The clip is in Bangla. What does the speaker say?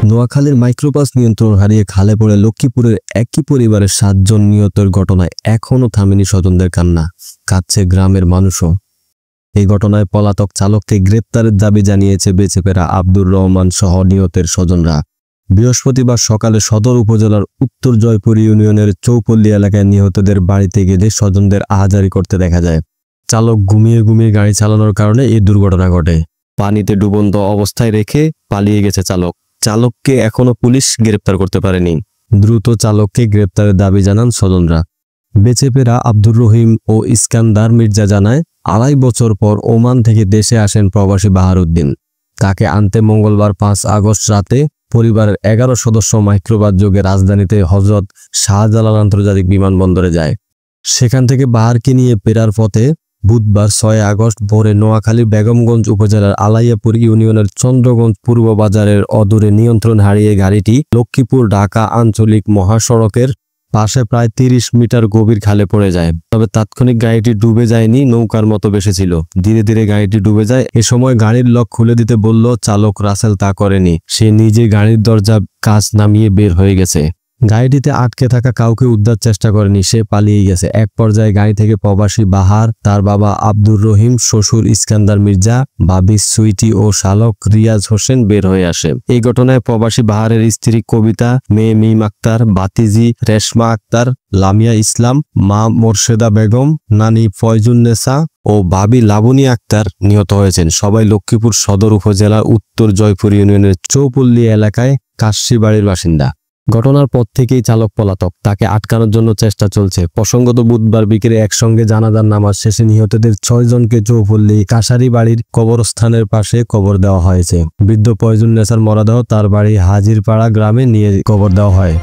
নোয়াখালীর মাইক্রোবাস নিয়ন্ত্রণ হারিয়ে খালে পড়ে লক্ষ্মীপুরের একই পরিবারের 7 জন নিহতের ঘটনায় এখনও থামেনি স্বজনদের কান্না, কাঁদছে গ্রামের মানুষও। এই ঘটনায় পলাতক চালককে গ্রেপ্তারের দাবি জানিয়েছে বেঁচে ফেরা আব্দুর রহমান সহ নিহতের স্বজনরা। বৃহস্পতিবার সকালে সদর উপজেলার উত্তর জয়পুর ইউনিয়নের চৌপল্লী এলাকায় নিহতদের বাড়িতে গেলে স্বজনদের আহাজারি করতে দেখা যায়। চালক ঘুমিয়ে ঘুমিয়ে গাড়ি চালানোর কারণে এই দুর্ঘটনা ঘটে। পানিতে ডুবন্ত অবস্থায় রেখে পালিয়ে গেছে চালককে এখনো পুলিশ গ্রেপ্তার করতে পারেনি। দ্রুত চালককে গ্রেপ্তারের দাবি জানান স্বজনরা। বেঁচে ফেরা আব্দুর রহিম ও ইস্কান্দার মির্জা জানায়, 2.5 বছর পর ওমান থেকে দেশে আসেন প্রবাসী বাহারউদ্দিন। তাকে আনতে মঙ্গলবার 5 আগস্ট রাতে পরিবারের 11 সদস্য মাইক্রোবাস যোগে রাজধানীতে হযরত শাহজালাল আন্তর্জাতিক বিমানবন্দরে যায়। সেখান থেকে বাহারকে নিয়ে ফেরার পথে বুধবার 6 আগস্ট ভোরে নোয়াখালী বেগমগঞ্জ উপজেলার আলাইয়াপুর ইউনিয়নের চন্দ্রগঞ্জ পূর্ব বাজারের অদূরে নিয়ন্ত্রণ হারিয়ে গাড়িটি লক্ষ্মীপুর ঢাকা আঞ্চলিক মহাসড়কের পাশে প্রায় 30 মিটার গভীর খালে পড়ে যায়। তবে তাৎক্ষণিক গাড়িটি ডুবে যায়নি, নৌকার মতো ভেসেছিল। ধীরে ধীরে গাড়িটি ডুবে যায়। এ সময় গাড়ির লক খুলে দিতে বলল চালক রাসেল তা করেনি। সে নিজে গাড়ির দরজা কাঁচ নামিয়ে বের হয়ে গেছে। গাড়িটিতে আটকে থাকা কাউকে উদ্ধার চেষ্টা করেনি, সে পালিয়ে গেছে। এক পর্যায়ে গাড়ি থেকে প্রবাসী বাহার, তার বাবা আব্দুর রহিম, শ্বশুর ইস্কান্দার মির্জা, ভাবি সুইটি ও শালক রিয়াজ হোসেন বের হয়ে আসে। এই ঘটনায় প্রবাসী বাহারের স্ত্রী কবিতা, মেয়ে মিম আক্তার, বাতিজি রেশমা আক্তার, লামিয়া ইসলাম, মা মোর্শেদা বেগম, নানি ফয়জুন্নেসা ও ভাবি লাবনী আক্তার নিহত হয়েছেন। সবাই লক্ষ্মীপুর সদর উপজেলার উত্তর জয়পুর ইউনিয়নের চৌপল্লী এলাকায় কাশিবাড়ির বাসিন্দা। ঘটনার পর থেকেই চালক পলাতক, তাকে আটকানোর জন্য চেষ্টা চলছে। প্রসঙ্গত বুধবার বিকেলে একসঙ্গে জানাজার নামাজ শেষে নিহতদের 6 জনকে চৌপল্লী কাশারি বাড়ির কবরস্থানের পাশে কবর দেওয়া হয়েছে। বৃদ্ধ ফয়জুন্নেসার মরদেহ তার বাড়ি হাজিরপাড়া গ্রামে নিয়ে কবর দেওয়া হয়।